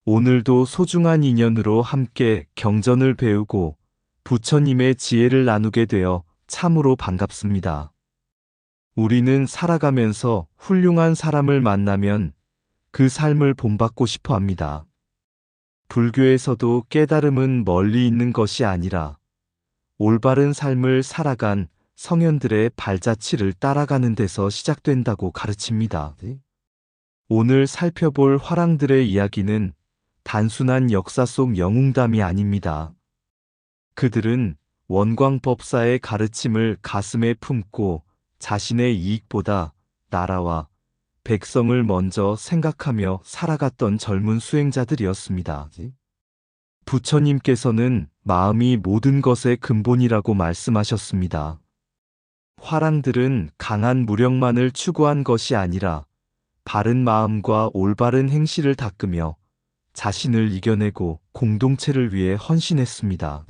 오늘도 소중한 인연으로 함께 경전을 배우고 부처님의 지혜를 나누게 되어 참으로 반갑습니다. 우리는 살아가면서 훌륭한 사람을 만나면 그 삶을 본받고 싶어 합니다. 불교에서도 깨달음은 멀리 있는 것이 아니라 올바른 삶을 살아간 성현들의 발자취를 따라가는 데서 시작된다고 가르칩니다. 오늘 살펴볼 화랑들의 이야기는 단순한 역사 속 영웅담이 아닙니다. 그들은 원광법사의 가르침을 가슴에 품고 자신의 이익보다 나라와 백성을 먼저 생각하며 살아갔던 젊은 수행자들이었습니다. 부처님께서는 마음이 모든 것의 근본이라고 말씀하셨습니다. 화랑들은 강한 무력만을 추구한 것이 아니라 바른 마음과 올바른 행실을 닦으며 자신을 이겨내고 공동체를 위해 헌신했습니다.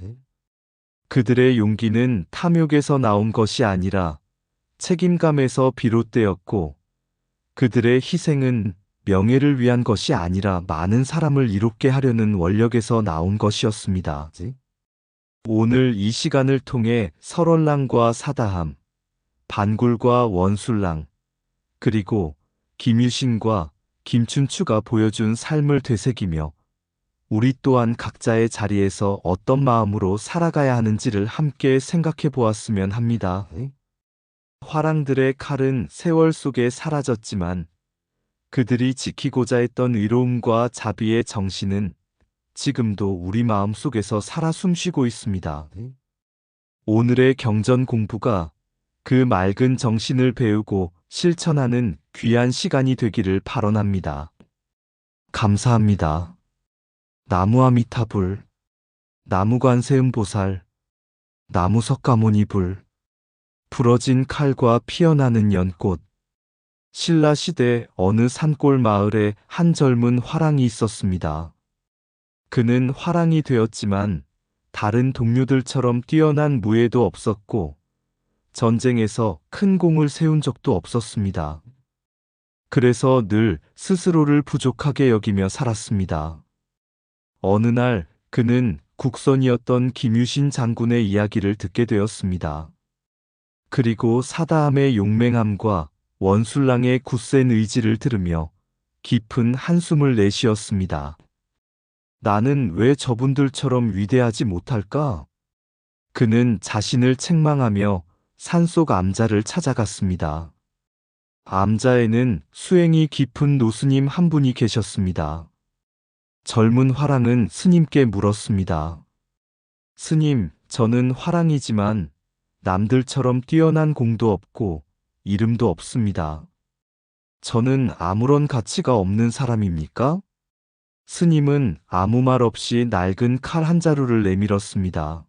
그들의 용기는 탐욕에서 나온 것이 아니라 책임감에서 비롯되었고, 그들의 희생은 명예를 위한 것이 아니라 많은 사람을 이롭게 하려는 원력에서 나온 것이었습니다. 오늘 이 시간을 통해 설월랑과 사다함, 반굴과 원술랑, 그리고 김유신과 김춘추가 보여준 삶을 되새기며 우리 또한 각자의 자리에서 어떤 마음으로 살아가야 하는지를 함께 생각해 보았으면 합니다. 화랑들의 칼은 세월 속에 사라졌지만 그들이 지키고자 했던 의로움과 자비의 정신은 지금도 우리 마음 속에서 살아 숨쉬고 있습니다. 오늘의 경전 공부가 그 맑은 정신을 배우고 실천하는 귀한 시간이 되기를 발언합니다. 감사합니다. 나무아미타불, 나무관세음보살, 나무석가모니불, 부러진 칼과 피어나는 연꽃. 신라시대 어느 산골 마을에 한 젊은 화랑이 있었습니다. 그는 화랑이 되었지만 다른 동료들처럼 뛰어난 무예도 없었고 전쟁에서 큰 공을 세운 적도 없었습니다. 그래서 늘 스스로를 부족하게 여기며 살았습니다. 어느 날 그는 국선이었던 김유신 장군의 이야기를 듣게 되었습니다. 그리고 사다함의 용맹함과 원술랑의 굳센 의지를 들으며 깊은 한숨을 내쉬었습니다. 나는 왜 저분들처럼 위대하지 못할까? 그는 자신을 책망하며 산속 암자를 찾아갔습니다. 암자에는 수행이 깊은 노스님 한 분이 계셨습니다. 젊은 화랑은 스님께 물었습니다. 스님, 저는 화랑이지만 남들처럼 뛰어난 공도 없고 이름도 없습니다. 저는 아무런 가치가 없는 사람입니까? 스님은 아무 말 없이 낡은 칼 한 자루를 내밀었습니다.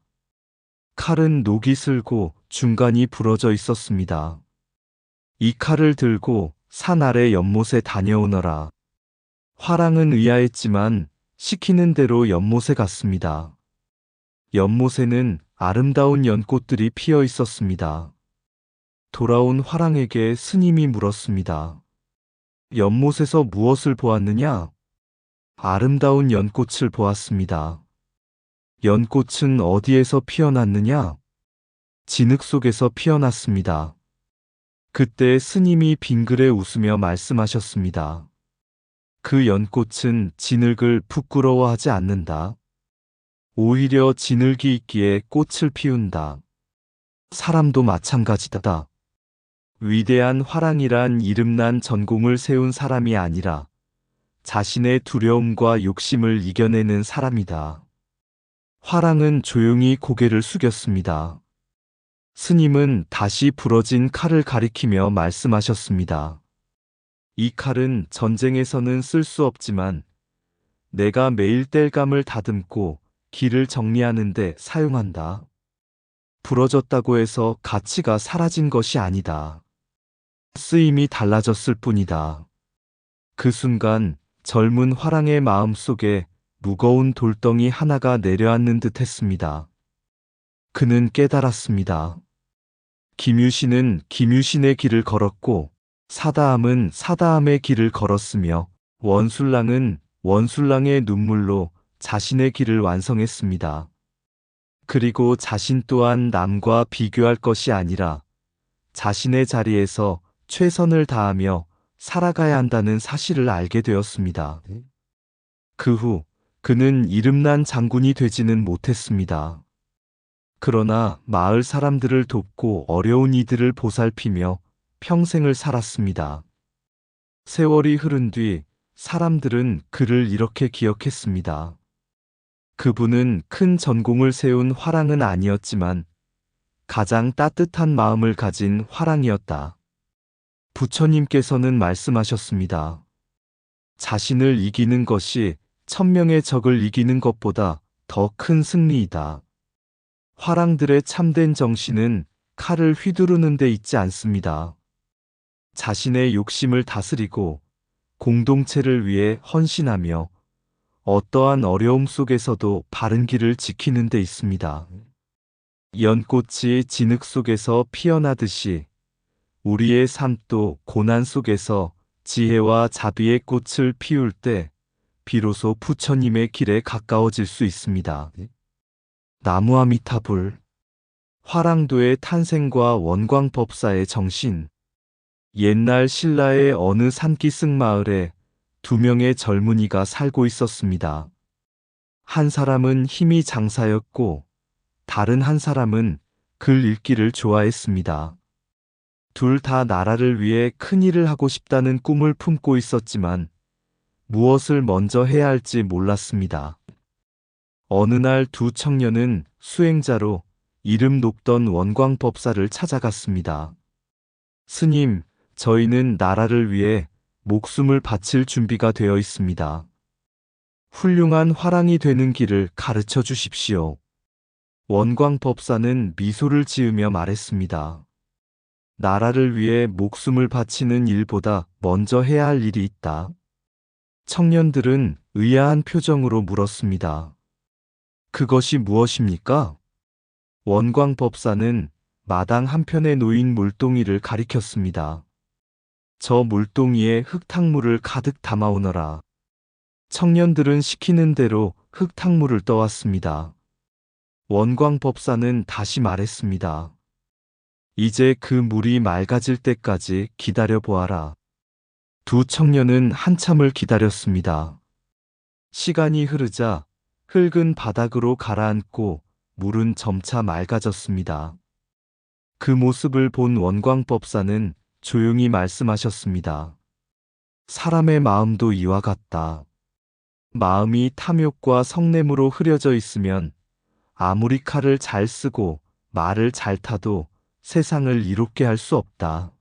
칼은 녹이 슬고 중간이 부러져 있었습니다. 이 칼을 들고 산 아래 연못에 다녀오너라. 화랑은 의아했지만 시키는 대로 연못에 갔습니다. 연못에는 아름다운 연꽃들이 피어 있었습니다. 돌아온 화랑에게 스님이 물었습니다. 연못에서 무엇을 보았느냐? 아름다운 연꽃을 보았습니다. 연꽃은 어디에서 피어났느냐? 진흙 속에서 피어났습니다. 그때 스님이 빙그레 웃으며 말씀하셨습니다. 그 연꽃은 진흙을 부끄러워하지 않는다. 오히려 진흙이 있기에 꽃을 피운다. 사람도 마찬가지다. 위대한 화랑이란 이름난 전공을 세운 사람이 아니라 자신의 두려움과 욕심을 이겨내는 사람이다. 화랑은 조용히 고개를 숙였습니다. 스님은 다시 부러진 칼을 가리키며 말씀하셨습니다. 이 칼은 전쟁에서는 쓸 수 없지만 내가 매일 땔감을 다듬고 길을 정리하는 데 사용한다. 부러졌다고 해서 가치가 사라진 것이 아니다. 쓰임이 달라졌을 뿐이다. 그 순간 젊은 화랑의 마음 속에 무거운 돌덩이 하나가 내려앉는 듯 했습니다. 그는 깨달았습니다. 김유신은 김유신의 길을 걸었고 사다함은 사다함의 길을 걸었으며 원술랑은 원술랑의 눈물로 자신의 길을 완성했습니다. 그리고 자신 또한 남과 비교할 것이 아니라 자신의 자리에서 최선을 다하며 살아가야 한다는 사실을 알게 되었습니다. 그 후 그는 이름난 장군이 되지는 못했습니다. 그러나 마을 사람들을 돕고 어려운 이들을 보살피며 평생을 살았습니다. 세월이 흐른 뒤 사람들은 그를 이렇게 기억했습니다. 그분은 큰 전공을 세운 화랑은 아니었지만 가장 따뜻한 마음을 가진 화랑이었다. 부처님께서는 말씀하셨습니다. 자신을 이기는 것이 1000명의 적을 이기는 것보다 더 큰 승리이다. 화랑들의 참된 정신은 칼을 휘두르는 데 있지 않습니다. 자신의 욕심을 다스리고 공동체를 위해 헌신하며 어떠한 어려움 속에서도 바른 길을 지키는 데 있습니다. 연꽃이 진흙 속에서 피어나듯이 우리의 삶도 고난 속에서 지혜와 자비의 꽃을 피울 때 비로소 부처님의 길에 가까워질 수 있습니다. 나무아미타불. 화랑도의 탄생과 원광법사의 정신. 옛날 신라의 어느 산기슭 마을에 2명의 젊은이가 살고 있었습니다. 한 사람은 힘이 장사였고 다른 한 사람은 글 읽기를 좋아했습니다. 둘 다 나라를 위해 큰 일을 하고 싶다는 꿈을 품고 있었지만 무엇을 먼저 해야 할지 몰랐습니다. 어느 날 두 청년은 수행자로 이름 높던 원광법사를 찾아갔습니다. 스님, 저희는 나라를 위해 목숨을 바칠 준비가 되어 있습니다. 훌륭한 화랑이 되는 길을 가르쳐 주십시오. 원광법사는 미소를 지으며 말했습니다. 나라를 위해 목숨을 바치는 일보다 먼저 해야 할 일이 있다. 청년들은 의아한 표정으로 물었습니다. 그것이 무엇입니까? 원광법사는 마당 한편에 놓인 물동이를 가리켰습니다. 저 물동이에 흙탕물을 가득 담아오너라. 청년들은 시키는 대로 흙탕물을 떠왔습니다. 원광법사는 다시 말했습니다. 이제 그 물이 맑아질 때까지 기다려 보아라. 두 청년은 한참을 기다렸습니다. 시간이 흐르자 흙은 바닥으로 가라앉고 물은 점차 맑아졌습니다. 그 모습을 본 원광법사는 조용히 말씀하셨습니다. 사람의 마음도 이와 같다. 마음이 탐욕과 성냄으로 흐려져 있으면 아무리 칼을 잘 쓰고 말을 잘 타도 세상을 이롭게 할 수 없다.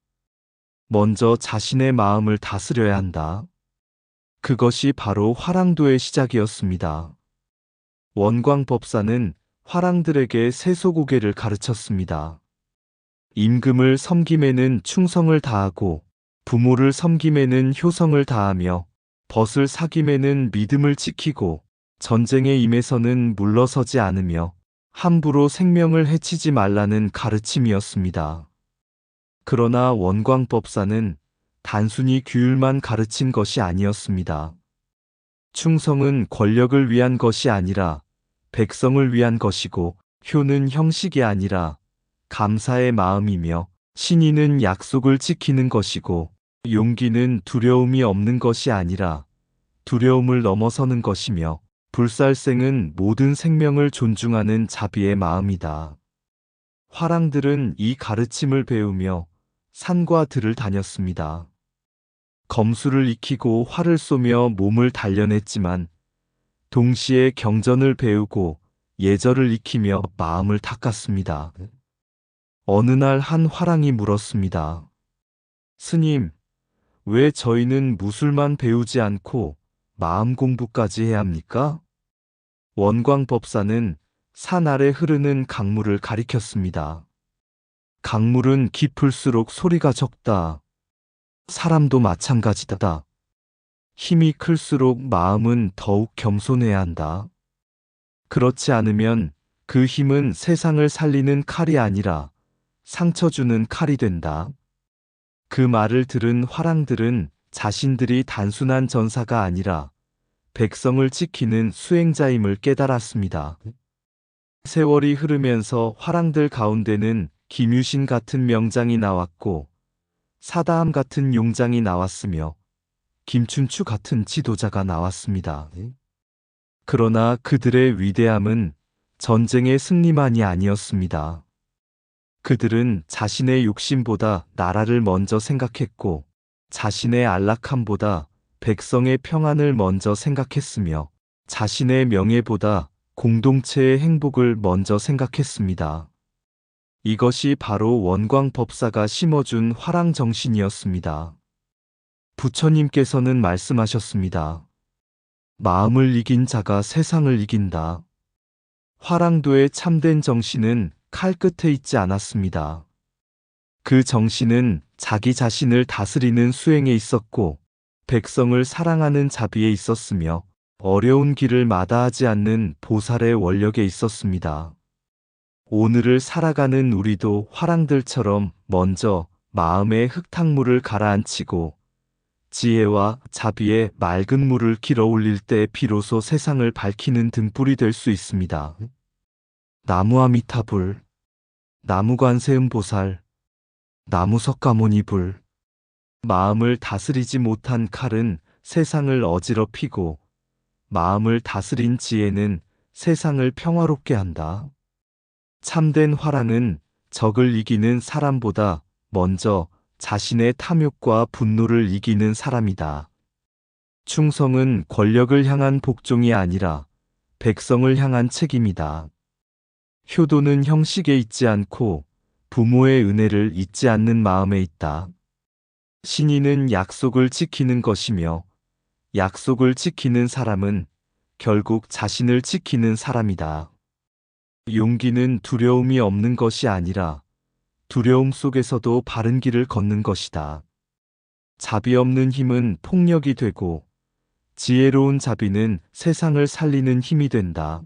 먼저 자신의 마음을 다스려야 한다. 그것이 바로 화랑도의 시작이었습니다. 원광법사는 화랑들에게 세소고개를 가르쳤습니다. 임금을 섬김에는 충성을 다하고 부모를 섬김에는 효성을 다하며 벗을 사김에는 믿음을 지키고 전쟁에 임해서는 물러서지 않으며 함부로 생명을 해치지 말라는 가르침이었습니다. 그러나 원광법사는 단순히 규율만 가르친 것이 아니었습니다. 충성은 권력을 위한 것이 아니라 백성을 위한 것이고 효는 형식이 아니라 감사의 마음이며 신의는 약속을 지키는 것이고 용기는 두려움이 없는 것이 아니라 두려움을 넘어서는 것이며 불살생은 모든 생명을 존중하는 자비의 마음이다. 화랑들은 이 가르침을 배우며 산과 들을 다녔습니다. 검수를 익히고 활을 쏘며 몸을 단련했지만 동시에 경전을 배우고 예절을 익히며 마음을 닦았습니다. 어느 날 한 화랑이 물었습니다. 스님, 왜 저희는 무술만 배우지 않고 마음 공부까지 해야 합니까? 원광법사는 산 아래 흐르는 강물을 가리켰습니다. 강물은 깊을수록 소리가 적다. 사람도 마찬가지다. 힘이 클수록 마음은 더욱 겸손해야 한다. 그렇지 않으면 그 힘은 세상을 살리는 칼이 아니라 상처 주는 칼이 된다. 그 말을 들은 화랑들은 자신들이 단순한 전사가 아니라 백성을 지키는 수행자임을 깨달았습니다. 세월이 흐르면서 화랑들 가운데는 김유신 같은 명장이 나왔고 사다함 같은 용장이 나왔으며 김춘추 같은 지도자가 나왔습니다. 그러나 그들의 위대함은 전쟁의 승리만이 아니었습니다. 그들은 자신의 욕심보다 나라를 먼저 생각했고 자신의 안락함보다 백성의 평안을 먼저 생각했으며 자신의 명예보다 공동체의 행복을 먼저 생각했습니다. 이것이 바로 원광법사가 심어준 화랑 정신이었습니다. 부처님께서는 말씀하셨습니다. 마음을 이긴 자가 세상을 이긴다. 화랑도의 참된 정신은 칼 끝에 있지 않았습니다. 그 정신은 자기 자신을 다스리는 수행에 있었고 백성을 사랑하는 자비에 있었으며 어려운 길을 마다하지 않는 보살의 원력에 있었습니다. 오늘을 살아가는 우리도 화랑들처럼 먼저 마음의 흙탕물을 가라앉히고 지혜와 자비의 맑은 물을 길어 올릴 때 비로소 세상을 밝히는 등불이 될 수 있습니다. 나무아미타불, 나무관세음보살, 나무석가모니불. 마음을 다스리지 못한 칼은 세상을 어지럽히고 마음을 다스린 지혜는 세상을 평화롭게 한다. 참된 화랑은 적을 이기는 사람보다 먼저 자신의 탐욕과 분노를 이기는 사람이다. 충성은 권력을 향한 복종이 아니라 백성을 향한 책임이다. 효도는 형식에 있지 않고 부모의 은혜를 잊지 않는 마음에 있다. 신의는 약속을 지키는 것이며 약속을 지키는 사람은 결국 자신을 지키는 사람이다. 용기는 두려움이 없는 것이 아니라 두려움 속에서도 바른 길을 걷는 것이다. 자비 없는 힘은 폭력이 되고 지혜로운 자비는 세상을 살리는 힘이 된다.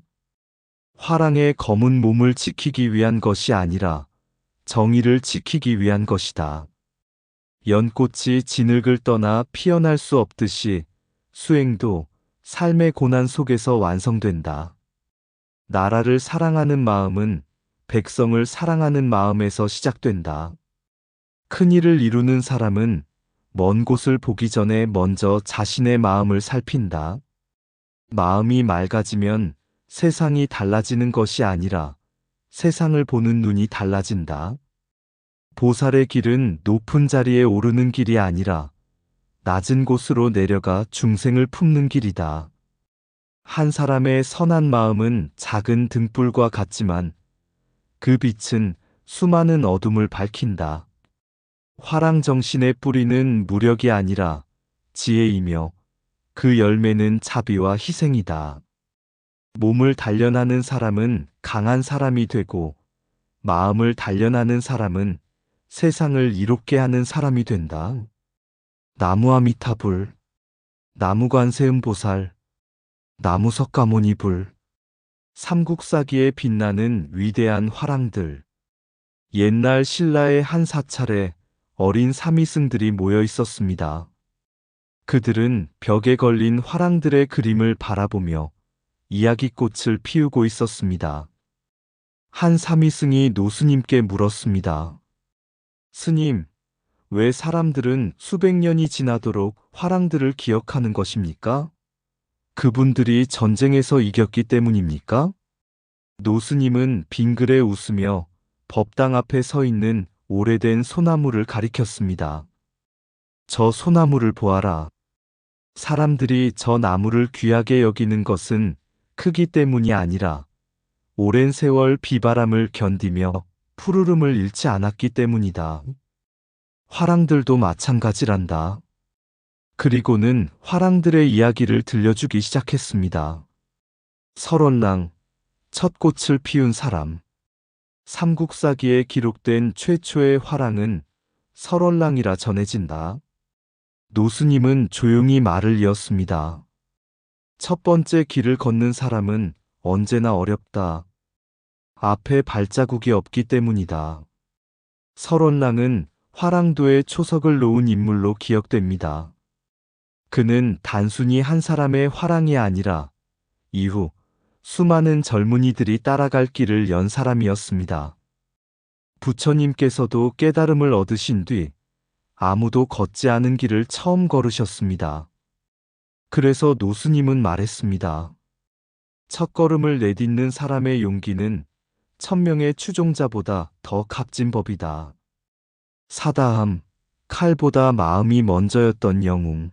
화랑의 검은 몸을 지키기 위한 것이 아니라 정의를 지키기 위한 것이다. 연꽃이 진흙을 떠나 피어날 수 없듯이 수행도 삶의 고난 속에서 완성된다. 나라를 사랑하는 마음은 백성을 사랑하는 마음에서 시작된다. 큰 일을 이루는 사람은 먼 곳을 보기 전에 먼저 자신의 마음을 살핀다. 마음이 맑아지면 세상이 달라지는 것이 아니라 세상을 보는 눈이 달라진다. 보살의 길은 높은 자리에 오르는 길이 아니라 낮은 곳으로 내려가 중생을 품는 길이다. 한 사람의 선한 마음은 작은 등불과 같지만 그 빛은 수많은 어둠을 밝힌다. 화랑 정신의 뿌리는 무력이 아니라 지혜이며 그 열매는 자비와 희생이다. 몸을 단련하는 사람은 강한 사람이 되고 마음을 단련하는 사람은 세상을 이롭게 하는 사람이 된다. 나무아미타불, 나무관세음보살, 나무석가모니불. 삼국사기에 빛나는 위대한 화랑들. 옛날 신라의 한 사찰에 어린 사미승들이 모여 있었습니다. 그들은 벽에 걸린 화랑들의 그림을 바라보며 이야기꽃을 피우고 있었습니다. 한 사미승이 노스님께 물었습니다. 스님, 왜 사람들은 수백 년이 지나도록 화랑들을 기억하는 것입니까? 그분들이 전쟁에서 이겼기 때문입니까? 노스님은 빙그레 웃으며 법당 앞에 서 있는 오래된 소나무를 가리켰습니다. 저 소나무를 보아라. 사람들이 저 나무를 귀하게 여기는 것은 크기 때문이 아니라 오랜 세월 비바람을 견디며 푸르름을 잃지 않았기 때문이다. 화랑들도 마찬가지란다. 그리고는 화랑들의 이야기를 들려주기 시작했습니다. 설원랑, 첫 꽃을 피운 사람. 삼국사기에 기록된 최초의 화랑은 설원랑이라 전해진다. 노스님은 조용히 말을 이었습니다. 첫 번째 길을 걷는 사람은 언제나 어렵다. 앞에 발자국이 없기 때문이다. 설원랑은 화랑도에 초석을 놓은 인물로 기억됩니다. 그는 단순히 한 사람의 화랑이 아니라 이후 수많은 젊은이들이 따라갈 길을 연 사람이었습니다. 부처님께서도 깨달음을 얻으신 뒤 아무도 걷지 않은 길을 처음 걸으셨습니다. 그래서 노스님은 말했습니다. 첫걸음을 내딛는 사람의 용기는 1000명의 추종자보다 더 값진 법이다. 사다함, 칼보다 마음이 먼저였던 영웅.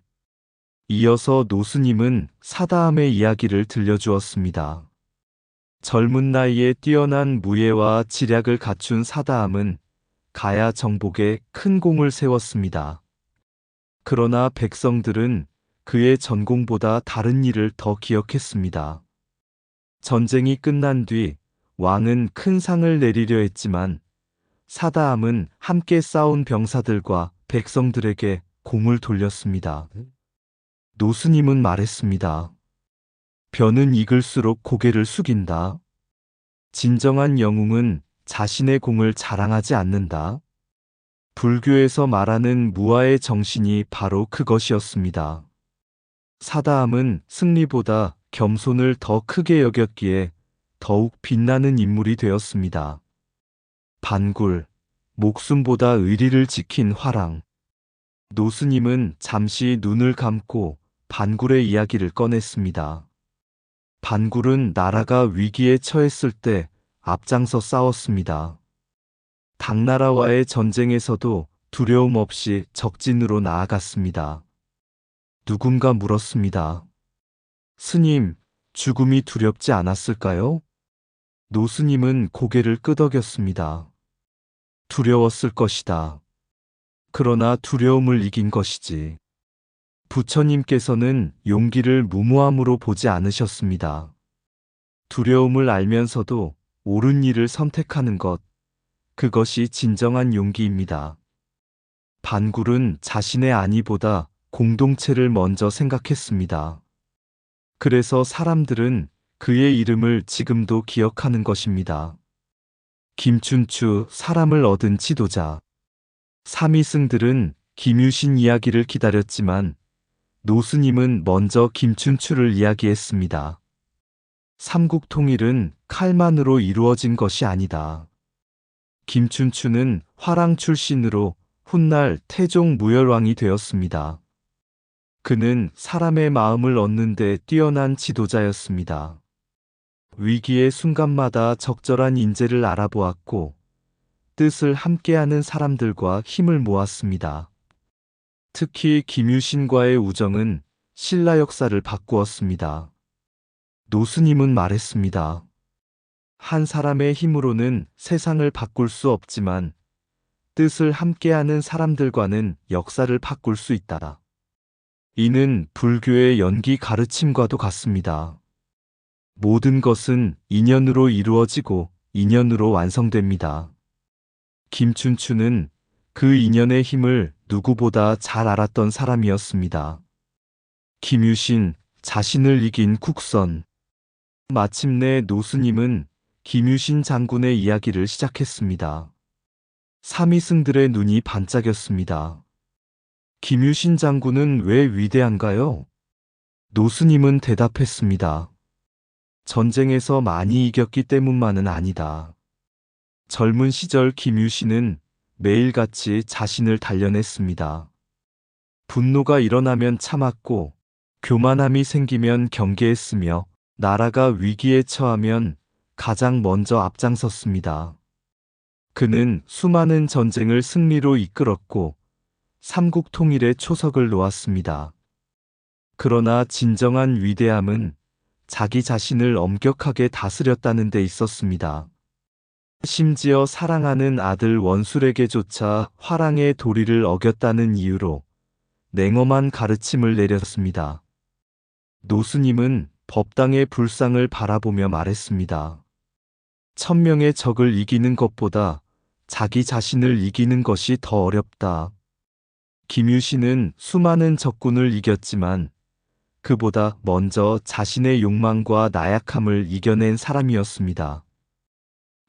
이어서 노스님은 사다함의 이야기를 들려주었습니다. 젊은 나이에 뛰어난 무예와 지략을 갖춘 사다함은 가야 정복에 큰 공을 세웠습니다. 그러나 백성들은 그의 전공보다 다른 일을 더 기억했습니다. 전쟁이 끝난 뒤 왕은 큰 상을 내리려 했지만 사다함은 함께 싸운 병사들과 백성들에게 공을 돌렸습니다. 노스님은 말했습니다. 변은 익을수록 고개를 숙인다. 진정한 영웅은 자신의 공을 자랑하지 않는다. 불교에서 말하는 무아의 정신이 바로 그것이었습니다. 사다함은 승리보다 겸손을 더 크게 여겼기에 더욱 빛나는 인물이 되었습니다. 반굴, 목숨보다 의리를 지킨 화랑. 노스님은 잠시 눈을 감고 반굴의 이야기를 꺼냈습니다. 반굴은 나라가 위기에 처했을 때 앞장서 싸웠습니다. 당나라와의 전쟁에서도 두려움 없이 적진으로 나아갔습니다. 누군가 물었습니다. 스님, 죽음이 두렵지 않았을까요? 노스님은 고개를 끄덕였습니다. 두려웠을 것이다. 그러나 두려움을 이긴 것이지. 부처님께서는 용기를 무모함으로 보지 않으셨습니다. 두려움을 알면서도 옳은 일을 선택하는 것, 그것이 진정한 용기입니다. 반굴은 자신의 안위보다 공동체를 먼저 생각했습니다. 그래서 사람들은 그의 이름을 지금도 기억하는 것입니다. 김춘추, 사람을 얻은 지도자. 삼위승들은 김유신 이야기를 기다렸지만 노스님은 먼저 김춘추를 이야기했습니다. 삼국통일은 칼만으로 이루어진 것이 아니다. 김춘추는 화랑 출신으로 훗날 태종 무열왕이 되었습니다. 그는 사람의 마음을 얻는 데 뛰어난 지도자였습니다. 위기의 순간마다 적절한 인재를 알아보았고 뜻을 함께하는 사람들과 힘을 모았습니다. 특히 김유신과의 우정은 신라 역사를 바꾸었습니다. 노스님은 말했습니다. 한 사람의 힘으로는 세상을 바꿀 수 없지만 뜻을 함께하는 사람들과는 역사를 바꿀 수 있다. 이는 불교의 연기 가르침과도 같습니다. 모든 것은 인연으로 이루어지고 인연으로 완성됩니다. 김춘추는 그 인연의 힘을 누구보다 잘 알았던 사람이었습니다. 김유신, 자신을 이긴 국선. 마침내 노스님은 김유신 장군의 이야기를 시작했습니다. 삼위승들의 눈이 반짝였습니다. 김유신 장군은 왜 위대한가요? 노스님은 대답했습니다. 전쟁에서 많이 이겼기 때문만은 아니다. 젊은 시절 김유신은 매일같이 자신을 단련했습니다. 분노가 일어나면 참았고 교만함이 생기면 경계했으며 나라가 위기에 처하면 가장 먼저 앞장섰습니다. 그는 수많은 전쟁을 승리로 이끌었고 삼국 통일의 초석을 놓았습니다. 그러나 진정한 위대함은 자기 자신을 엄격하게 다스렸다는 데 있었습니다. 심지어 사랑하는 아들 원술에게조차 화랑의 도리를 어겼다는 이유로 냉엄한 가르침을 내렸습니다. 노스님은 법당의 불상을 바라보며 말했습니다. 1000명의 적을 이기는 것보다 자기 자신을 이기는 것이 더 어렵다. 김유신은 수많은 적군을 이겼지만 그보다 먼저 자신의 욕망과 나약함을 이겨낸 사람이었습니다.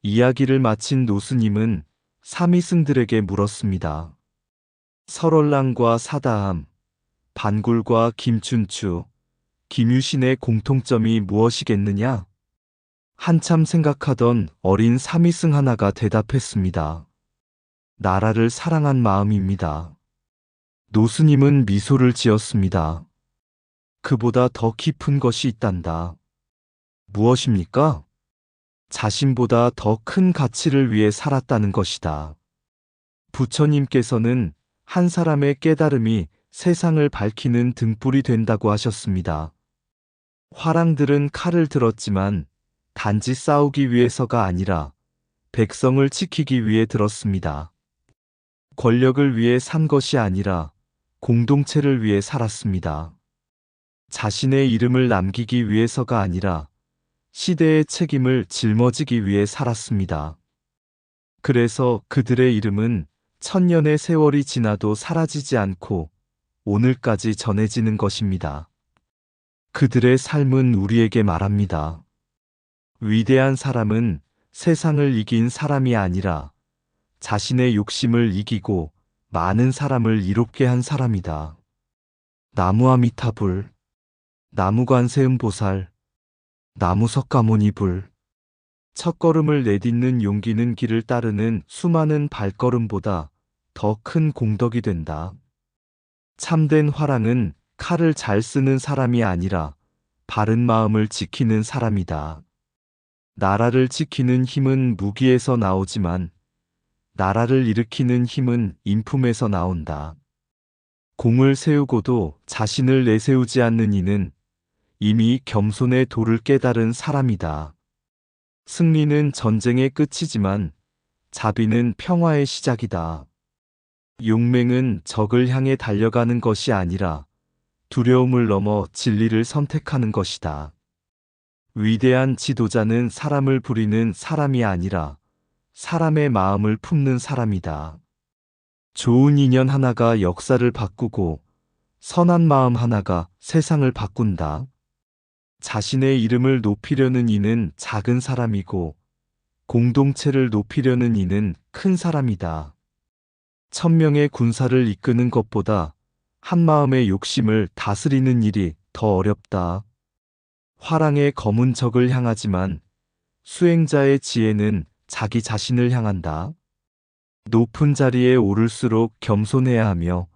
이야기를 마친 노스님은 삼위승들에게 물었습니다. 설월랑과 사다함, 반굴과 김춘추, 김유신의 공통점이 무엇이겠느냐? 한참 생각하던 어린 삼이승 하나가 대답했습니다. 나라를 사랑한 마음입니다. 노스님은 미소를 지었습니다. 그보다 더 깊은 것이 있단다. 무엇입니까? 자신보다 더 큰 가치를 위해 살았다는 것이다. 부처님께서는 한 사람의 깨달음이 세상을 밝히는 등불이 된다고 하셨습니다. 화랑들은 칼을 들었지만 단지 싸우기 위해서가 아니라 백성을 지키기 위해 들었습니다. 권력을 위해 산 것이 아니라 공동체를 위해 살았습니다. 자신의 이름을 남기기 위해서가 아니라 시대의 책임을 짊어지기 위해 살았습니다. 그래서 그들의 이름은 천년의 세월이 지나도 사라지지 않고 오늘까지 전해지는 것입니다. 그들의 삶은 우리에게 말합니다. 위대한 사람은 세상을 이긴 사람이 아니라 자신의 욕심을 이기고 많은 사람을 이롭게 한 사람이다. 나무아미타불, 나무관세음보살, 나무석가모니불. 첫걸음을 내딛는 용기는 길을 따르는 수많은 발걸음보다 더 큰 공덕이 된다. 참된 화랑은 칼을 잘 쓰는 사람이 아니라 바른 마음을 지키는 사람이다. 나라를 지키는 힘은 무기에서 나오지만 나라를 일으키는 힘은 인품에서 나온다. 공을 세우고도 자신을 내세우지 않는 이는 이미 겸손의 도를 깨달은 사람이다. 승리는 전쟁의 끝이지만 자비는 평화의 시작이다. 용맹은 적을 향해 달려가는 것이 아니라 두려움을 넘어 진리를 선택하는 것이다. 위대한 지도자는 사람을 부리는 사람이 아니라 사람의 마음을 품는 사람이다. 좋은 인연 하나가 역사를 바꾸고 선한 마음 하나가 세상을 바꾼다. 자신의 이름을 높이려는 이는 작은 사람이고 공동체를 높이려는 이는 큰 사람이다. 1000명의 군사를 이끄는 것보다 한 마음의 욕심을 다스리는 일이 더 어렵다. 화랑의 검은 적을 향하지만 수행자의 지혜는 자기 자신을 향한다. 높은 자리에 오를수록 겸손해야 하며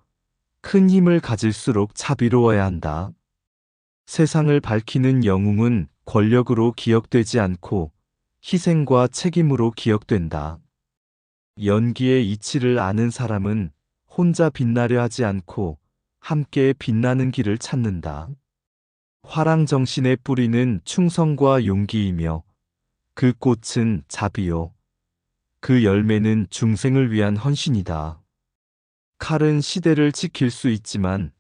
큰 힘을 가질수록 자비로워야 한다. 세상을 밝히는 영웅은 권력으로 기억되지 않고 희생과 책임으로 기억된다. 연기의 이치를 아는 사람은 혼자 빛나려 하지 않고 함께 빛나는 길을 찾는다. 화랑 정신의 뿌리는 충성과 용기이며 그 꽃은 자비요. 그 열매는 중생을 위한 헌신이다. 칼은 시대를 지킬 수 있지만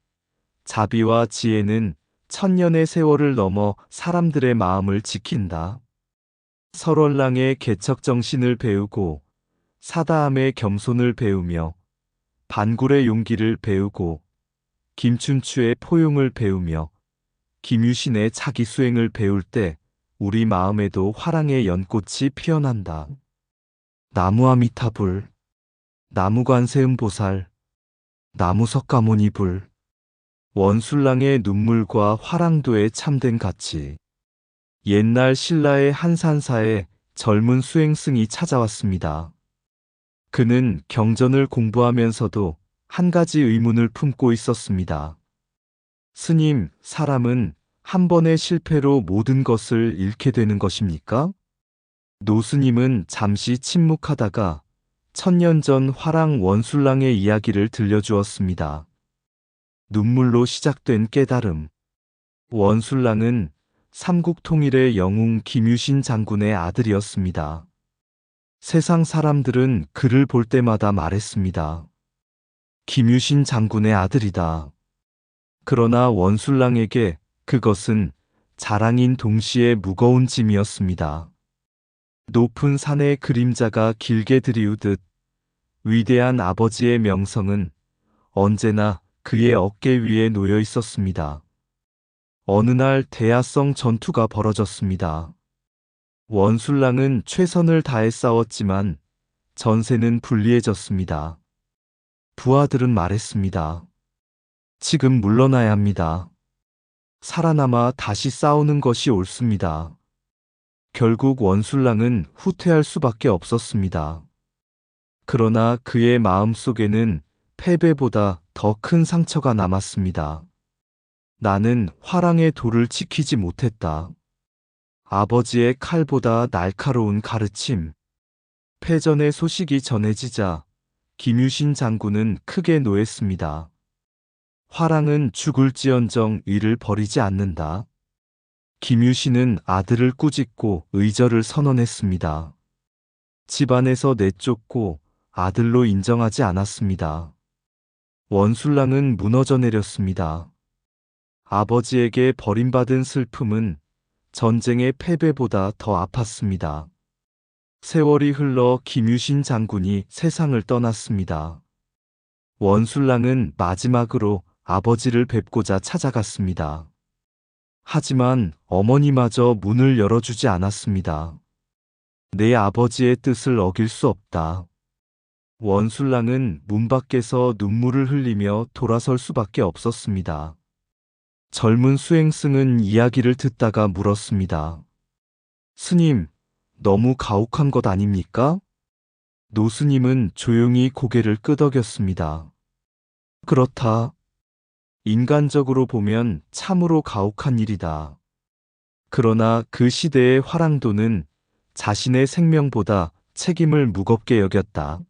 자비와 지혜는 천년의 세월을 넘어 사람들의 마음을 지킨다. 설월랑의 개척정신을 배우고 사다함의 겸손을 배우며 반굴의 용기를 배우고 김춘추의 포용을 배우며 김유신의 자기수행을 배울 때 우리 마음에도 화랑의 연꽃이 피어난다. 나무아미타불, 나무관세음보살, 나무석가모니불. 원술랑의 눈물과 화랑도의 참된 가치. 옛날 신라의 한 산사에 젊은 수행승이 찾아왔습니다. 그는 경전을 공부하면서도 한 가지 의문을 품고 있었습니다. 스님, 사람은 한 번의 실패로 모든 것을 잃게 되는 것입니까? 노스님은 잠시 침묵하다가 1000년 전 화랑 원술랑의 이야기를 들려주었습니다. 눈물로 시작된 깨달음. 원술랑은 삼국통일의 영웅 김유신 장군의 아들이었습니다. 세상 사람들은 그를 볼 때마다 말했습니다. 김유신 장군의 아들이다. 그러나 원술랑에게 그것은 자랑인 동시에 무거운 짐이었습니다. 높은 산의 그림자가 길게 드리우듯 위대한 아버지의 명성은 언제나 그의 어깨 위에 놓여 있었습니다. 어느 날 대야성 전투가 벌어졌습니다. 원술랑은 최선을 다해 싸웠지만 전세는 불리해졌습니다. 부하들은 말했습니다. 지금 물러나야 합니다. 살아남아 다시 싸우는 것이 옳습니다. 결국 원술랑은 후퇴할 수밖에 없었습니다. 그러나 그의 마음 속에는 패배보다 더 큰 상처가 남았습니다. 나는 화랑의 도를 지키지 못했다. 아버지의 칼보다 날카로운 가르침. 패전의 소식이 전해지자 김유신 장군은 크게 노했습니다. 화랑은 죽을지언정 의를 버리지 않는다. 김유신은 아들을 꾸짖고 의절을 선언했습니다. 집안에서 내쫓고 아들로 인정하지 않았습니다. 원술랑은 무너져 내렸습니다. 아버지에게 버림받은 슬픔은 전쟁의 패배보다 더 아팠습니다. 세월이 흘러 김유신 장군이 세상을 떠났습니다. 원술랑은 마지막으로 아버지를 뵙고자 찾아갔습니다. 하지만 어머니마저 문을 열어주지 않았습니다. 내 아버지의 뜻을 어길 수 없다. 원술랑은 문 밖에서 눈물을 흘리며 돌아설 수밖에 없었습니다. 젊은 수행승은 이야기를 듣다가 물었습니다. 스님, 너무 가혹한 것 아닙니까? 노스님은 조용히 고개를 끄덕였습니다. 그렇다. 인간적으로 보면 참으로 가혹한 일이다. 그러나 그 시대의 화랑도는 자신의 생명보다 책임을 무겁게 여겼다.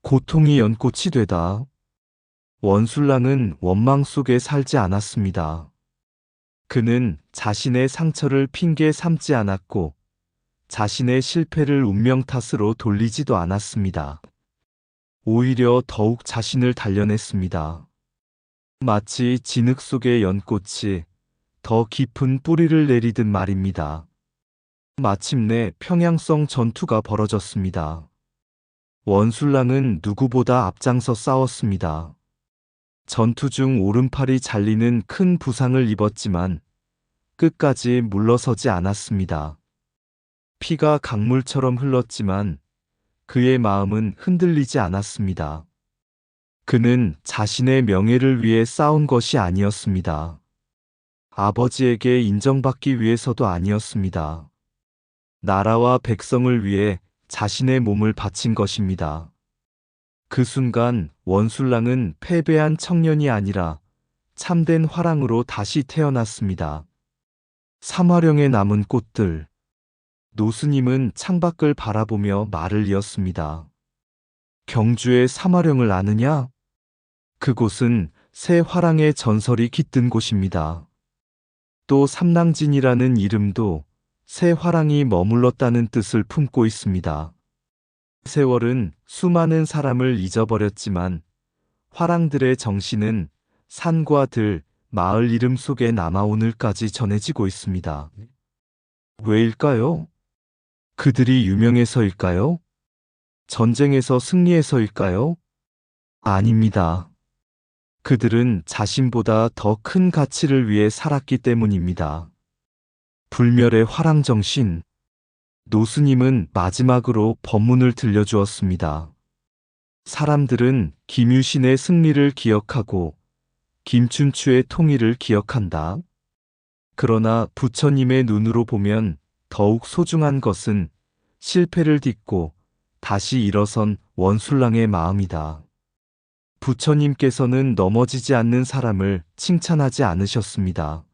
고통이 연꽃이 되다. 원술랑은 원망 속에 살지 않았습니다. 그는 자신의 상처를 핑계 삼지 않았고 자신의 실패를 운명 탓으로 돌리지도 않았습니다. 오히려 더욱 자신을 단련했습니다. 마치 진흙 속의 연꽃이 더 깊은 뿌리를 내리듯 말입니다. 마침내 평양성 전투가 벌어졌습니다. 원술랑은 누구보다 앞장서 싸웠습니다. 전투 중 오른팔이 잘리는 큰 부상을 입었지만 끝까지 물러서지 않았습니다. 피가 강물처럼 흘렀지만 그의 마음은 흔들리지 않았습니다. 그는 자신의 명예를 위해 싸운 것이 아니었습니다. 아버지에게 인정받기 위해서도 아니었습니다. 나라와 백성을 위해 자신의 몸을 바친 것입니다. 그 순간 원술랑은 패배한 청년이 아니라 참된 화랑으로 다시 태어났습니다. 삼화령에 남은 꽃들. 노스님은 창밖을 바라보며 말을 이었습니다. 경주의 삼화령을 아느냐? 그곳은 새 화랑의 전설이 깃든 곳입니다. 또 삼랑진이라는 이름도 새 화랑이 머물렀다는 뜻을 품고 있습니다. 세월은 수많은 사람을 잊어버렸지만 화랑들의 정신은 산과 들, 마을 이름 속에 남아 오늘까지 전해지고 있습니다. 왜일까요? 그들이 유명해서일까요? 전쟁에서 승리해서일까요? 아닙니다. 그들은 자신보다 더 큰 가치를 위해 살았기 때문입니다. 불멸의 화랑정신. 노스님은 마지막으로 법문을 들려주었습니다. 사람들은 김유신의 승리를 기억하고 김춘추의 통일을 기억한다. 그러나 부처님의 눈으로 보면 더욱 소중한 것은 실패를 딛고 다시 일어선 원술랑의 마음이다. 부처님께서는 넘어지지 않는 사람을 칭찬하지 않으셨습니다.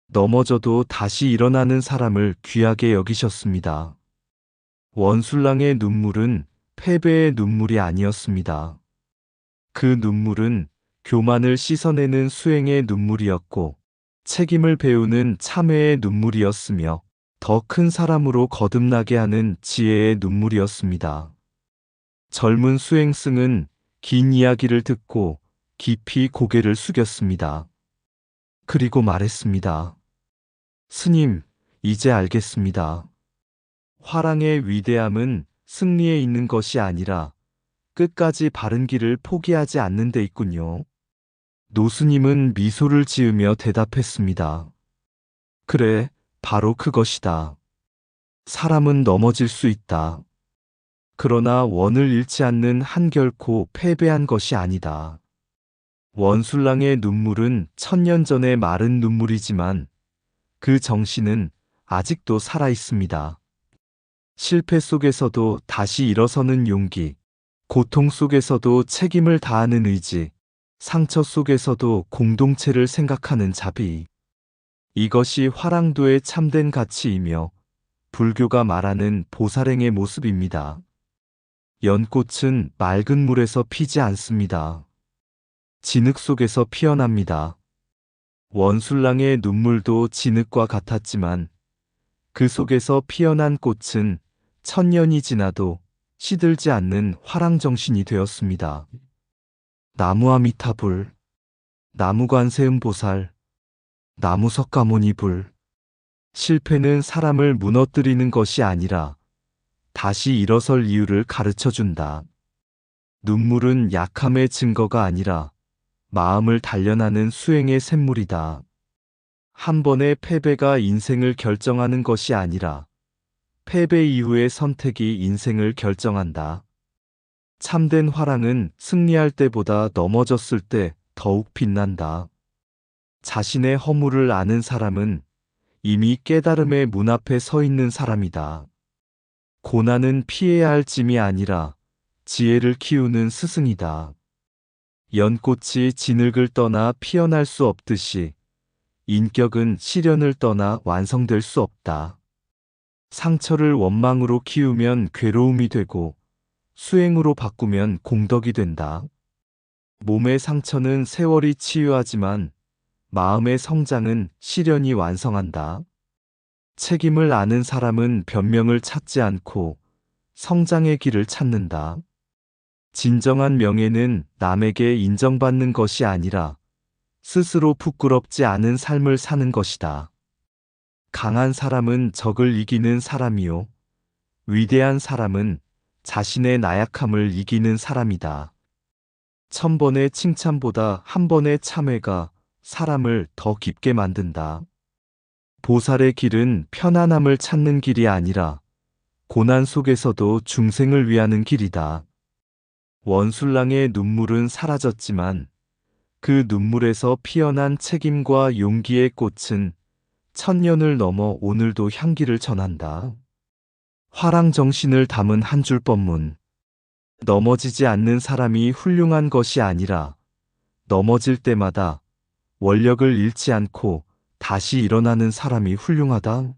넘어져도 다시 일어나는 사람을 귀하게 여기셨습니다. 원술랑의 눈물은 패배의 눈물이 아니었습니다. 그 눈물은 교만을 씻어내는 수행의 눈물이었고 책임을 배우는 참회의 눈물이었으며 더 큰 사람으로 거듭나게 하는 지혜의 눈물이었습니다. 젊은 수행승은 긴 이야기를 듣고 깊이 고개를 숙였습니다. 그리고 말했습니다. 스님, 이제 알겠습니다. 화랑의 위대함은 승리에 있는 것이 아니라 끝까지 바른 길을 포기하지 않는 데 있군요. 노스님은 미소를 지으며 대답했습니다. 그래, 바로 그것이다. 사람은 넘어질 수 있다. 그러나 원을 잃지 않는 한 결코 패배한 것이 아니다. 원술랑의 눈물은 천년 전의 마른 눈물이지만 그 정신은 아직도 살아 있습니다. 실패 속에서도 다시 일어서는 용기, 고통 속에서도 책임을 다하는 의지, 상처 속에서도 공동체를 생각하는 자비. 이것이 화랑도의 참된 가치이며 불교가 말하는 보살행의 모습입니다. 연꽃은 맑은 물에서 피지 않습니다. 진흙 속에서 피어납니다. 원술랑의 눈물도 진흙과 같았지만 그 속에서 피어난 꽃은 천년이 지나도 시들지 않는 화랑정신이 되었습니다. 나무아미타불, 나무관세음보살, 나무석가모니불. 실패는 사람을 무너뜨리는 것이 아니라 다시 일어설 이유를 가르쳐 준다. 눈물은 약함의 증거가 아니라 마음을 단련하는 수행의 샘물이다. 한 번의 패배가 인생을 결정하는 것이 아니라 패배 이후의 선택이 인생을 결정한다. 참된 화랑은 승리할 때보다 넘어졌을 때 더욱 빛난다. 자신의 허물을 아는 사람은 이미 깨달음의 문 앞에 서 있는 사람이다. 고난은 피해야 할 짐이 아니라 지혜를 키우는 스승이다. 연꽃이 진흙을 떠나 피어날 수 없듯이 인격은 시련을 떠나 완성될 수 없다. 상처를 원망으로 키우면 괴로움이 되고 수행으로 바꾸면 공덕이 된다. 몸의 상처는 세월이 치유하지만 마음의 성장은 시련이 완성한다. 책임을 아는 사람은 변명을 찾지 않고 성장의 길을 찾는다. 진정한 명예는 남에게 인정받는 것이 아니라 스스로 부끄럽지 않은 삶을 사는 것이다. 강한 사람은 적을 이기는 사람이요. 위대한 사람은 자신의 나약함을 이기는 사람이다. 1000번의 칭찬보다 한 번의 참회가 사람을 더 깊게 만든다. 보살의 길은 편안함을 찾는 길이 아니라 고난 속에서도 중생을 위하는 길이다. 원술랑의 눈물은 사라졌지만 그 눈물에서 피어난 책임과 용기의 꽃은 천년을 넘어 오늘도 향기를 전한다. 화랑 정신을 담은 한 줄 법문. 넘어지지 않는 사람이 훌륭한 것이 아니라 넘어질 때마다 원력을 잃지 않고 다시 일어나는 사람이 훌륭하다.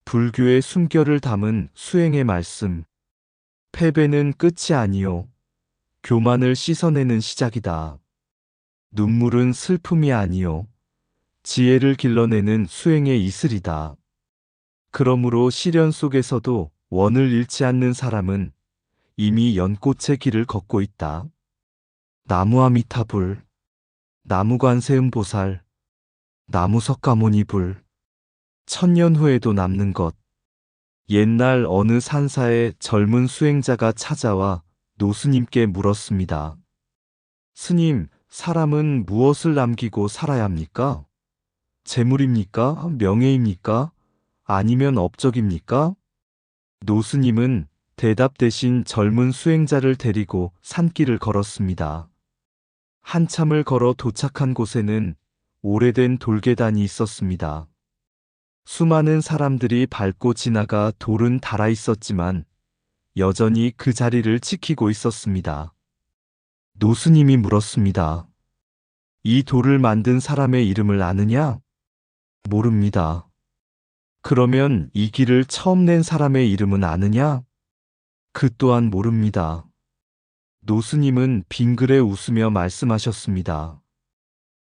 불교의 숨결을 담은 수행의 말씀. 패배는 끝이 아니요. 교만을 씻어내는 시작이다. 눈물은 슬픔이 아니요. 지혜를 길러내는 수행의 이슬이다. 그러므로 시련 속에서도 원을 잃지 않는 사람은 이미 연꽃의 길을 걷고 있다. 나무아미타불, 나무관세음보살, 나무석가모니불. 천년 후에도 남는 것. 옛날 어느 산사에 젊은 수행자가 찾아와 노스님께 물었습니다. 스님, 사람은 무엇을 남기고 살아야 합니까? 재물입니까? 명예입니까? 아니면 업적입니까? 노스님은 대답 대신 젊은 수행자를 데리고 산길을 걸었습니다. 한참을 걸어 도착한 곳에는 오래된 돌계단이 있었습니다. 수많은 사람들이 밟고 지나가 돌은 닳아 있었지만 여전히 그 자리를 지키고 있었습니다. 노스님이 물었습니다. 이 돌을 만든 사람의 이름을 아느냐? 모릅니다. 그러면 이 길을 처음 낸 사람의 이름은 아느냐? 그 또한 모릅니다. 노스님은 빙그레 웃으며 말씀하셨습니다.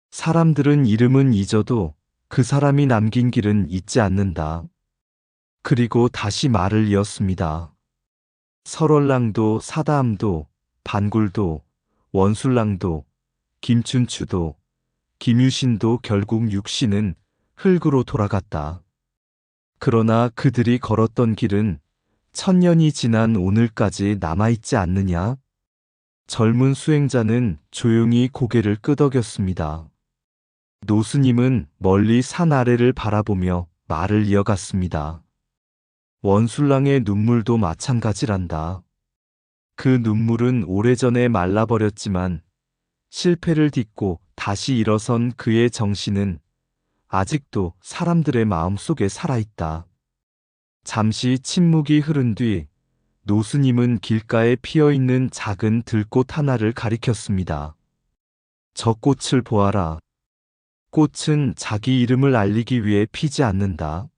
사람들은 이름은 잊어도 그 사람이 남긴 길은 잊지 않는다. 그리고 다시 말을 이었습니다. 설월랑도, 사다암도, 반굴도, 원술랑도, 김춘추도, 김유신도 결국 육신은 흙으로 돌아갔다. 그러나 그들이 걸었던 길은 천년이 지난 오늘까지 남아있지 않느냐? 젊은 수행자는 조용히 고개를 끄덕였습니다. 노스님은 멀리 산 아래를 바라보며 말을 이어갔습니다. 원술랑의 눈물도 마찬가지란다. 그 눈물은 오래전에 말라버렸지만 실패를 딛고 다시 일어선 그의 정신은 아직도 사람들의 마음속에 살아있다. 잠시 침묵이 흐른 뒤 노스님은 길가에 피어있는 작은 들꽃 하나를 가리켰습니다. 저 꽃을 보아라. 꽃은 자기 이름을 알리기 위해 피지 않는다.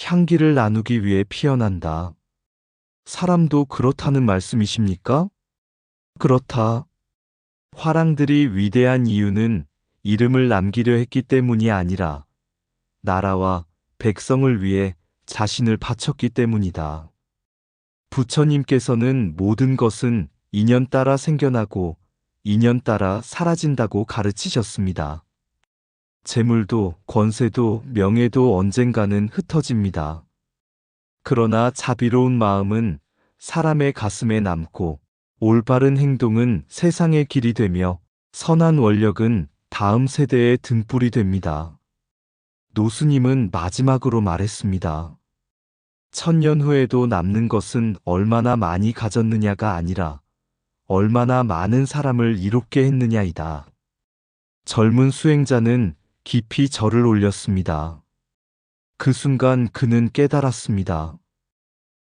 향기를 나누기 위해 피어난다. 사람도 그렇다는 말씀이십니까? 그렇다. 화랑들이 위대한 이유는 이름을 남기려 했기 때문이 아니라 나라와 백성을 위해 자신을 바쳤기 때문이다. 부처님께서는 모든 것은 인연 따라 생겨나고 인연 따라 사라진다고 가르치셨습니다. 재물도 권세도 명예도 언젠가는 흩어집니다. 그러나 자비로운 마음은 사람의 가슴에 남고 올바른 행동은 세상의 길이 되며 선한 원력은 다음 세대의 등불이 됩니다. 노스님은 마지막으로 말했습니다. 1000년 후에도 남는 것은 얼마나 많이 가졌느냐가 아니라 얼마나 많은 사람을 이롭게 했느냐이다. 젊은 수행자는 깊이 절을 올렸습니다. 그 순간 그는 깨달았습니다.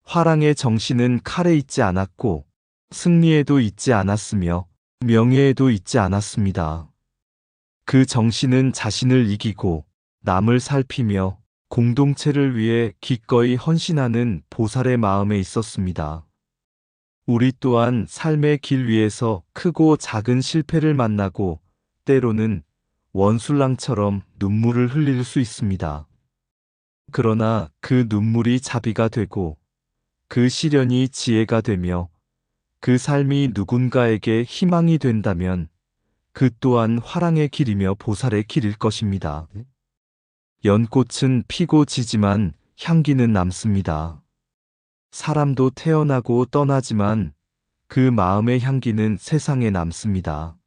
화랑의 정신은 칼에 있지 않았고 승리에도 있지 않았으며 명예에도 있지 않았습니다. 그 정신은 자신을 이기고 남을 살피며 공동체를 위해 기꺼이 헌신하는 보살의 마음에 있었습니다. 우리 또한 삶의 길 위에서 크고 작은 실패를 만나고 때로는 원술랑처럼 눈물을 흘릴 수 있습니다. 그러나 그 눈물이 자비가 되고 그 시련이 지혜가 되며 그 삶이 누군가에게 희망이 된다면 그 또한 화랑의 길이며 보살의 길일 것입니다. 연꽃은 피고 지지만 향기는 남습니다. 사람도 태어나고 떠나지만 그 마음의 향기는 세상에 남습니다.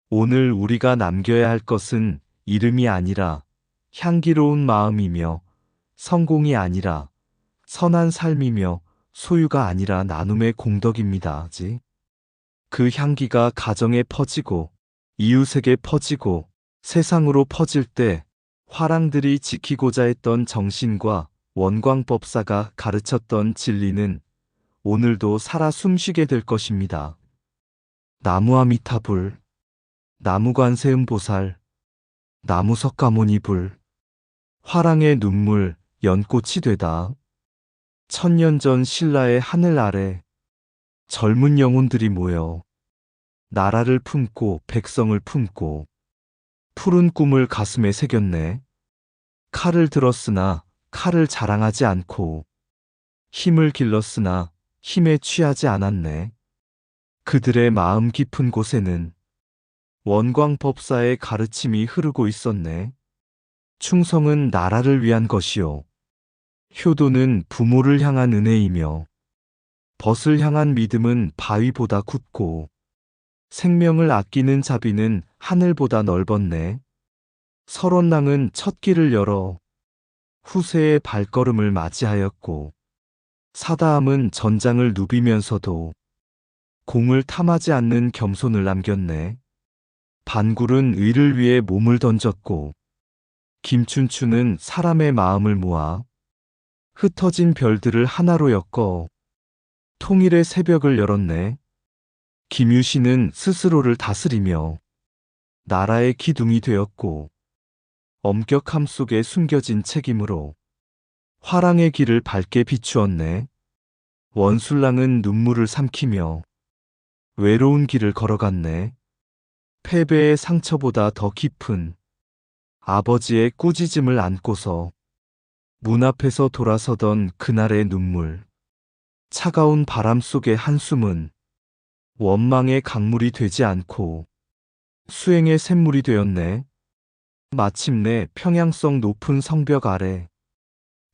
오늘 우리가 남겨야 할 것은 이름이 아니라 향기로운 마음이며 성공이 아니라 선한 삶이며 소유가 아니라 나눔의 공덕입니다. 그 향기가 가정에 퍼지고 이웃에게 퍼지고 세상으로 퍼질 때 화랑들이 지키고자 했던 정신과 원광법사가 가르쳤던 진리는 오늘도 살아 숨쉬게 될 것입니다. 나무아미타불, 나무관세음보살, 나무석가모니불, 화랑의 눈물, 연꽃이 되다. 1000년 전 신라의 하늘 아래 젊은 영혼들이 모여 나라를 품고 백성을 품고 푸른 꿈을 가슴에 새겼네. 칼을 들었으나 칼을 자랑하지 않고 힘을 길렀으나 힘에 취하지 않았네. 그들의 마음 깊은 곳에는 원광법사의 가르침이 흐르고 있었네. 충성은 나라를 위한 것이요. 효도는 부모를 향한 은혜이며 벗을 향한 믿음은 바위보다 굳고 생명을 아끼는 자비는 하늘보다 넓었네. 설원랑은 첫 길을 열어 후세의 발걸음을 맞이하였고 사다함은 전장을 누비면서도 공을 탐하지 않는 겸손을 남겼네. 반굴은 의를 위해 몸을 던졌고 김춘추는 사람의 마음을 모아 흩어진 별들을 하나로 엮어 통일의 새벽을 열었네. 김유신은 스스로를 다스리며 나라의 기둥이 되었고 엄격함 속에 숨겨진 책임으로 화랑의 길을 밝게 비추었네. 원술랑은 눈물을 삼키며 외로운 길을 걸어갔네. 패배의 상처보다 더 깊은 아버지의 꾸짖음을 안고서 문 앞에서 돌아서던 그날의 눈물, 차가운 바람 속의 한숨은 원망의 강물이 되지 않고 수행의 샘물이 되었네. 마침내 평양성 높은 성벽 아래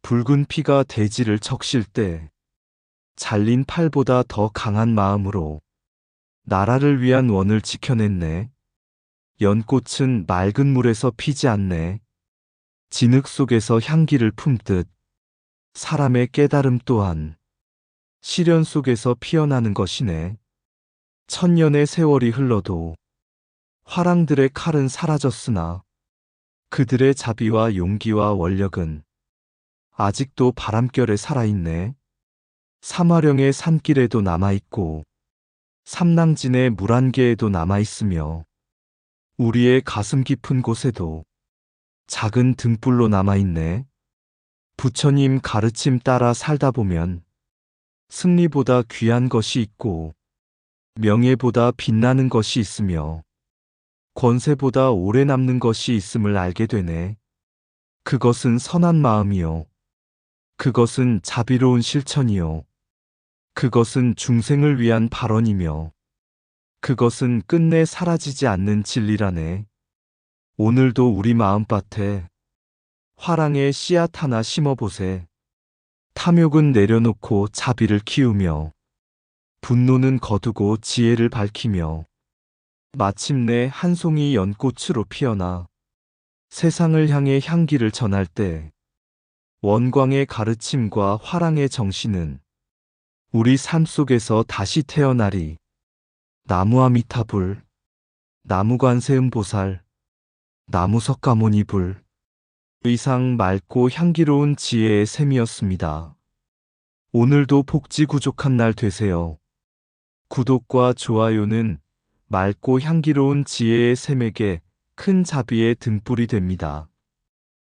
붉은 피가 대지를 적실 때 잘린 팔보다 더 강한 마음으로 나라를 위한 원을 지켜냈네. 연꽃은 맑은 물에서 피지 않네. 진흙 속에서 향기를 품듯 사람의 깨달음 또한 시련 속에서 피어나는 것이네. 1000년의 세월이 흘러도 화랑들의 칼은 사라졌으나 그들의 자비와 용기와 원력은 아직도 바람결에 살아있네. 삼화령의 산길에도 남아있고 삼랑진의 물안개에도 남아있으며 우리의 가슴 깊은 곳에도 작은 등불로 남아있네. 부처님 가르침 따라 살다 보면 승리보다 귀한 것이 있고 명예보다 빛나는 것이 있으며 권세보다 오래 남는 것이 있음을 알게 되네. 그것은 선한 마음이요. 그것은 자비로운 실천이요. 그것은 중생을 위한 발언이며 그것은 끝내 사라지지 않는 진리라네. 오늘도 우리 마음밭에 화랑의 씨앗 하나 심어보세. 탐욕은 내려놓고 자비를 키우며 분노는 거두고 지혜를 밝히며 마침내 한 송이 연꽃으로 피어나 세상을 향해 향기를 전할 때 원광의 가르침과 화랑의 정신은 우리 삶 속에서 다시 태어나리. 나무아미타불, 나무관세음보살, 나무석가모니불. 의상 맑고 향기로운 지혜의 샘이었습니다. 오늘도 복지구족한 날 되세요. 구독과 좋아요는 맑고 향기로운 지혜의 샘에게 큰 자비의 등불이 됩니다.